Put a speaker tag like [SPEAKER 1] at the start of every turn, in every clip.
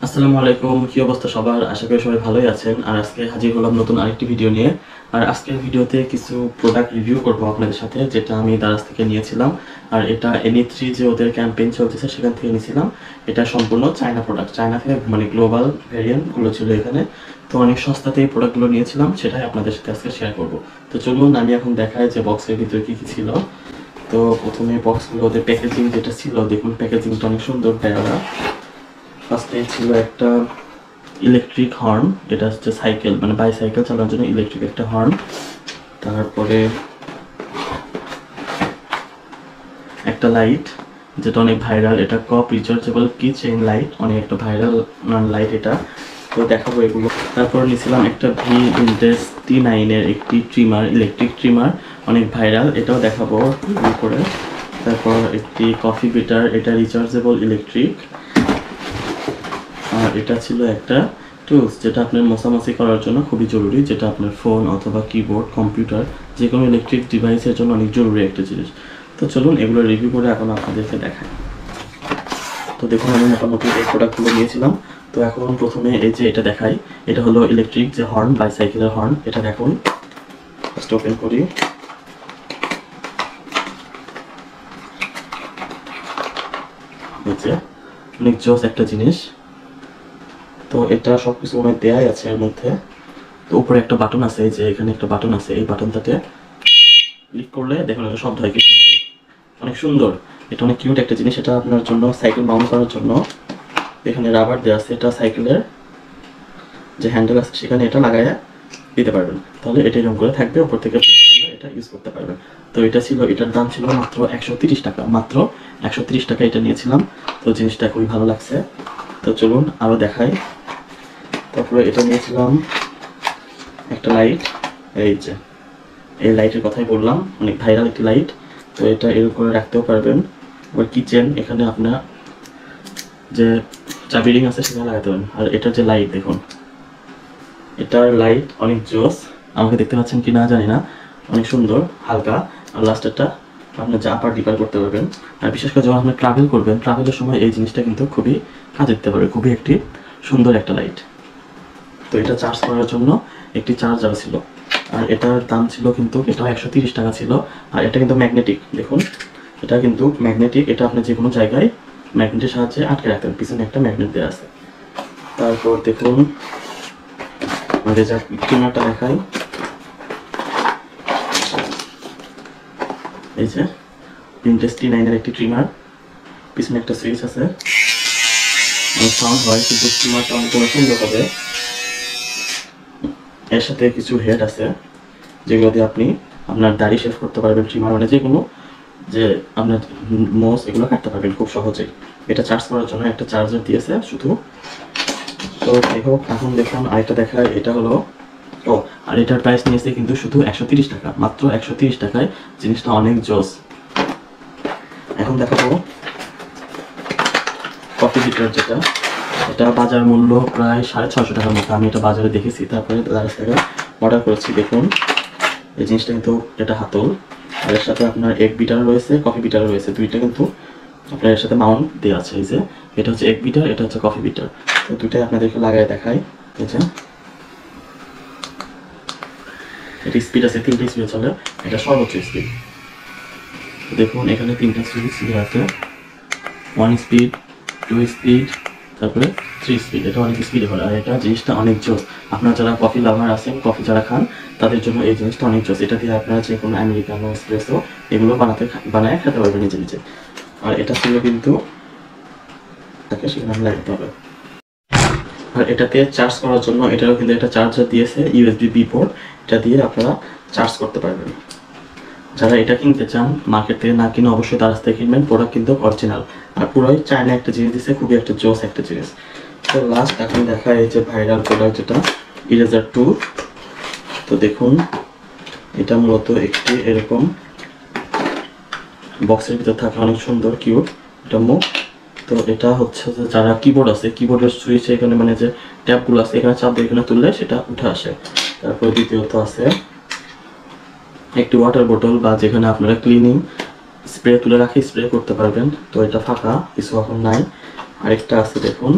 [SPEAKER 1] আসসালামু আলাইকুম, কি অবস্থা সবার? আশা করি সবাই ভালোই আছেন। আর আজকে হাজির হলাম নতুন আরেকটি ভিডিও নিয়ে। আর আজকের ভিডিওতে কিছু প্রোডাক্ট রিভিউ করব আপনাদের সাথে, যেটা আমি দারাজ থেকে নিয়েছিলাম। আর এটা এনি3 যে ওদের ক্যাম্পেইন চলতেছে সেখান থেকে নিয়েছিলাম। এটা সম্পূর্ণ চায়না প্রোডাক্ট, চায়না থেকে মানে গ্লোবাল ভেরিয়েন্টগুলো ছিল এখানে। তো অনেক সস্তাতে এই প্রোডাক্টগুলো নিয়েছিলাম, সেটাই আপনাদের সাথে আজকে শেয়ার করব। তো চলুন আমি এখন দেখাই যে বক্সের ভিতরে কী কী ছিল। তো প্রথমে বক্সগুলো ওদের প্যাকেজিং যেটা ছিল, দেখুন প্যাকেজিংটা অনেক সুন্দর দেওয়া। ফার্স্টে ছিল একটা ইলেকট্রিক হর্ন, এটা হচ্ছে সাইকেল মানে বাইসাইকেল চালানোর জন্য ইলেকট্রিক একটা হর্ন। তারপরে একটা লাইট, যেটা অনেক ভাইরাল, এটা কপ রিচার্জেবল কি চেইন লাইট, অনেক একটা ভাইরাল লাইট এটা। তো দেখাবো এগুলো। তারপর নিয়েছিলাম একটা ভি ইন্টেস T9 এর একটি ট্রিমার, ইলেকট্রিক ট্রিমার, অনেক ভাইরাল, এটাও দেখাবো রিভিউ করে। তারপর একটি কফি বিটার, এটা রিচার্জেবল ইলেকট্রিক। আর এটা ছিল একটা টুলস, যেটা আপনার মোছামাছি করার জন্য খুবই জরুরি, যেটা আপনার ফোন অথবা কিবোর্ড, কম্পিউটার, যে কোনো ইলেকট্রিক ডিভাইসের জন্য অনেক জরুরি একটা জিনিস। তো চলুন এগুলো রিভিউ করে এখন আপনাদেরকে দেখাই। তো দেখুন আমি মোটামুটি এই প্রোডাক্টগুলো নিয়েছিলাম। তো এখন প্রথমে এই যে এটা দেখাই, এটা হলো ইলেকট্রিক যে হর্ন, বাইসাইকেলের হর্ন। এটা দেখুন, ফার্স্ট ওপেন করি। এই যে অনেক জোস একটা জিনিস। তো এটা সবকিছু মনে দেয়াই আছে এর মধ্যে। তো উপরে একটা বাটন আছে, এই যে এখানে একটা বাটন আছে, এই বাটনটাতে ক্লিক করলে দেখুন একটা শব্দ হয়, কি সুন্দর, অনেক সুন্দর। এটা অনেক কিউট একটা জিনিস। এটা আপনার জন্য সাইকেল মাউন্ট করার জন্য এখানে রাবার দেওয়া আছে, এটা সাইকেলের যে হ্যান্ডেল আছে সেখানে এটা লাগাইয়া দিতে পারবেন, তাহলে এটা এরকম করে থাকবে, উপর থেকে এটা ইউজ করতে পারবেন। তো এটা ছিল, এটার দাম ছিল মাত্র 130 টাকা, মাত্র 130 টাকা এটা নিয়েছিলাম। তো জিনিসটা খুবই ভালো লাগছে। তো চলুন আরও দেখাই। তারপরে এটা নিয়েছিলাম একটা লাইট, এই যে এই লাইটের কথাই বললাম, অনেক ভাইরাল একটি লাইট। তো এটা এরকম করে রাখতেও পারবেন। আবার কিচেন, এখানে আপনার যে চাবি রিং আছে সেখানে লাগাতে পারেন। আর এটার যে লাইট দেখুন, এটার লাইট অনেক জোস, আমাকে দেখতে পাচ্ছেন কি না জানি না, অনেক সুন্দর, হালকা। আর লাস্টেরটা আপনার যা আপার ডিপার করতে পারবেন। আর বিশেষ করে যখন আপনি ট্রাভেল করবেন, ট্রাভেলের সময় এই জিনিসটা কিন্তু খুবই কাজে দিতে পারে, খুবই একটি সুন্দর একটা লাইট। তো এটা চার্জ করার জন্য একটি চার্জার ছিল। আর এটার দাম ছিল কিন্তু, এটা 130 টাকা ছিল। আর এটা কিন্তু ম্যাগনেটিক, দেখুন এটা কিন্তু ম্যাগনেটিক, এটা আপনি যে কোনো জায়গায় ম্যাগনেটের সাহায্যে আটকে রাখতে পারেন, পিছনে একটা ম্যাগনেট দেওয়া আছে। তারপর দেখুন আমাদের যা ট্রিমারটা দেখাই, এই যে ইন্টেস T9 এর একটি ট্রিমার, পিছনে একটা সুইচ আছে, সাউন্ড হয় কিন্তু ট্রিমারটা অনেক সুন্দর হবে। এর সাথে কিছু হেড আছে, যেগুলো দিয়ে আপনি আপনার দাড়ি শেভ করতে পারবেন, ট্রিমার মানে যে কোনো যে আপনার মোজ এগুলো কাটতে পারবেন খুব সহজেই। এটা চার্জ করার জন্য একটা চার্জার দিয়েছে শুধু। তো যাই হোক, এখন দেখুন আরেকটা দেখায়, এটা হলো ও, আর এটার প্রাইস নিয়েছে কিন্তু শুধু 130 টাকা, মাত্র 130 টাকায়। জিনিসটা অনেক জোস। এখন দেখাবো কফি বিটার, যেটা এটা বাজার মূল্য প্রায় 650 টাকার মতো, আমি এটা বাজারে দেখেছি, তারপরে দারাজ থেকে অর্ডার করেছি। দেখুন এই জিনিসটা কিন্তু, এটা হাতল, আর এর সাথে আপনার এক বিটার রয়েছে, কফি বিটার রয়েছে, দুইটা কিন্তু আপনার এর সাথে মাউন্ট দেওয়া আছে। এই যে এটা হচ্ছে এক বিটার, এটা হচ্ছে কফি বিটার। তো দুইটাই আপনাদেরকে লাগাই দেখাই। এই যে এটা স্পিড আছে, 3টে স্পিড চলে, এটা সর্বোচ্চ স্পিড। দেখুন এখানে 3টা সুইচ দেওয়া আছে, 1 স্পিড, 2 স্পিড, তারপরে 3 স্পিড। এটা অনেক স্পিডে করে। আর এটা জিনিসটা অনেক জোস। আপনারা যারা কফি লাভার আছেন, কফি যারা খান, তাদের জন্য এই জিনিসটা অনেক জোস। এটা দিয়ে আপনারা যে কোনো আমেরিকানো, এসপ্রেসো এগুলো বানায় খেতে পারবেন নিজে নিজে। আর এটা ছিল কিন্তু তাকে সেখানে লাগাতে হবে। আর এটাতে চার্জ করার জন্য এটারও কিন্তু একটা চার্জার দিয়েছে, USB পোর্ট, এটা দিয়ে আপনারা চার্জ করতে পারবেন। যারা এটা কিনতে চান মার্কেট থেকে না কিনে অবশ্যই দারাজ থেকে কিনবেন, প্রোডাক্ট কিন্তু অরিজিনাল। আর পুরোই চায়না একটা জিনিস দিচ্ছে, খুবই একটা জোস একটা জিনিস। তো লাস্ট এখন দেখা এই যে ভাইরাল প্রোডাক্ট, যেটা ইরেজার টুল। তো দেখুন এটা মূলত একটি এরকম বক্সের ভিতর থাকে, অনেক সুন্দর কিউট এটা মুখ। তো এটা হচ্ছে যে যারা কিবোর্ড আছে, কিবোর্ডের সুইচ এখানে মানে যে ট্যাপগুলো আছে, এখানে চাপ দিয়ে এখানে তুললে সেটা উঠে আসে। তারপর দ্বিতীয়ত আছে একটি ওয়াটার বোতল, বা যেখানে আপনারা ক্লিনিং স্প্রে তুলে রাখি স্প্রে করতে পারবেন। তো এটা ফাঁকা, কিছু এখন নাই। আরেকটা আছে দেখুন,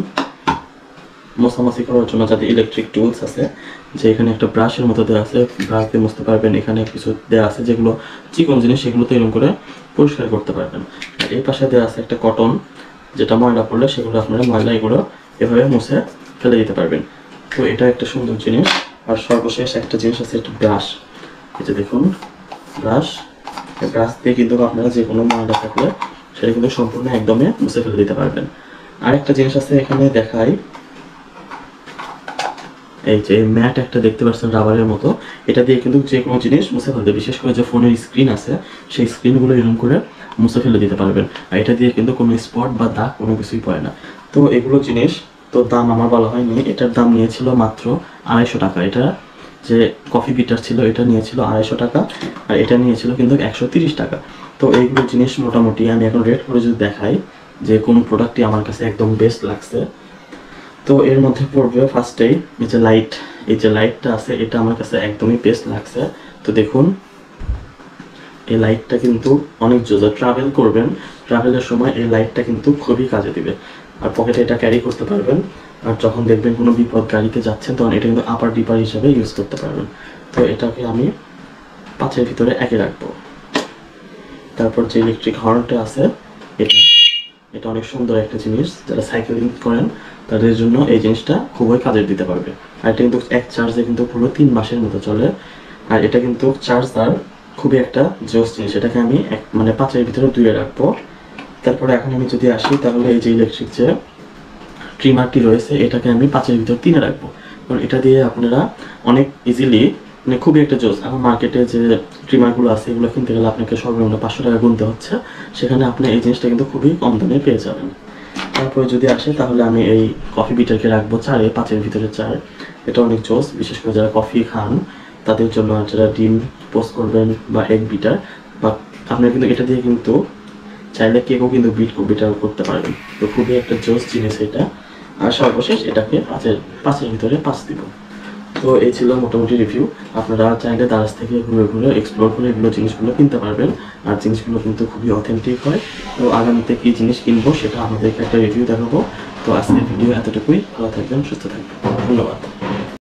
[SPEAKER 1] মোছামাছি করার জন্য যাদের ইলেকট্রিক টুলস আছে, যে এখানে একটা ব্রাশের মতো দেওয়া আছে, ব্রাশ দিয়ে মুছতে পারবেন। এখানে কিছু দেওয়া আছে যেগুলো চিকন জিনিস, সেগুলো তো এরকম করে পরিষ্কার করতে পারবেন। আর এই পাশে দেওয়া আছে একটা কটন, যেটা ময়লা পড়লে সেগুলো আপনারা ময়লা এগুলো এভাবে মুছে ফেলে দিতে পারবেন। তো এটা একটা সুন্দর জিনিস। আর সর্বশেষ একটা জিনিস আছে, একটা ব্রাশ। এই যে দেখুন ব্রাশ, ব্রাশ দিয়ে কিন্তু আপনারা যে কোনো ময়লা থাকলে সেটা কিন্তু সম্পূর্ণ একদমই মুছে ফেলে দিতে পারবেন। আরেকটা জিনিস আছে এখানে দেখাই, এই যে ম্যাট একটা দেখতে পাচ্ছেন রাবারের মতো, এটা দিয়ে কিন্তু যে কোনো জিনিস মুছে ফেলতে, বিশেষ করে যে ফোনের স্ক্রিন আছে সেই স্ক্রিনগুলো এরকম করে মুছে ফেলে দিতে পারবেন। আর এটা দিয়ে কিন্তু কোনো স্পট বা দাগ কোনো কিছুই পড়ে না। তো এগুলো জিনিস তো দাম আমার বলা হয়নি, এটার দাম নিয়েছিল মাত্র 250 টাকা। এটা যে কফি বিটার ছিল এটা নিয়েছিল 250 টাকা, আর এটা নিয়েছিল কিন্তু 130 টাকা। তো এইগুলো জিনিস মোটামুটি আমি এখন রেট করে যদি দেখাই যে কোন প্রোডাক্টটি আমার কাছে একদম বেস্ট লাগছে, তো এর মধ্যে পড়বে ফার্স্টেই এই যে লাইট, এই যে লাইটটা আছে এটা আমার কাছে একদমই বেস্ট লাগছে। তো দেখুন এই লাইটটা কিন্তু অনেক জোজা, ট্রাভেল করবেন, ট্রাভেলের সময় এই লাইটটা কিন্তু খুবই কাজে দিবে। আর পকেটে এটা ক্যারি করতে পারবেন, আর যখন দেখবেন কোনো বিপদ গাড়িতে যাচ্ছেন তখন এটা কিন্তু আপার ডিপার হিসাবে ইউজ করতে পারবেন। তো এটাকে আমি 5-এর ভিতরে 1-এ রাখবো। তারপর যে ইলেকট্রিক হর্নটা আছে এটা, এটা অনেক সুন্দর একটা জিনিস, যারা সাইকেলিং করেন তাদের জন্য এই জিনিসটা খুবই কাজে দিতে পারবে। আর এটা কিন্তু এক চার্জে কিন্তু পুরো 3 মাসের মতো চলে। আর এটা কিন্তু চার্জার খুবই একটা জোস জিনিস, এটাকে আমি মানে 5-এর ভিতরে 2-এ রাখবো। তারপরে এখন আমি যদি আসি তাহলে এই যে ইলেকট্রিক যে ট্রিমারটি রয়েছে এটাকে আমি 5-এর ভিতর 3-এ রাখবো, কারণ এটা দিয়ে আপনারা অনেক ইজিলি, মানে খুবই একটা জোস। এখন মার্কেটে যে ট্রিমারগুলো আছে এগুলো কিনতে গেলে আপনাকে সর্বনিম্ন 500 টাকা গুনতে হচ্ছে, সেখানে আপনি এই জিনিসটা কিন্তু খুবই কম দামে পেয়ে যাবেন। তারপরে যদি আসে তাহলে আমি এই কফি বিটারকে রাখবো 4-এ, 5-এর ভিতরে 4। এটা অনেক জোস, বিশেষ করে যারা কফি খান তাদের জন্য, যারা ডিম পোস্ট করবেন বা এগ বিটার, বা আপনারা কিন্তু এটা দিয়ে কিন্তু চাইলে কেকও কিন্তু বিটার করতে পারবেন। তো খুবই একটা জোস জিনিস এটা। আর সর্বশেষ এটাকে 5-এর ভিতরে 5 দিব। তো এই ছিল মোটামুটি রিভিউ। আপনারা চাইলে দারাজ থেকে ঘুরে ঘুরে এক্সপ্লোর করে এগুলো জিনিসগুলো কিনতে পারবেন, আর জিনিসগুলো কিন্তু খুবই অথেন্টিক হয়। তো আগামীতে কী জিনিস কিনবো সেটা আমাদেরকে একটা রিভিউ দেখাবো। তো আজকের ভিডিও এতটুকুই, ভালো থাকবেন, সুস্থ থাকবেন, ধন্যবাদ।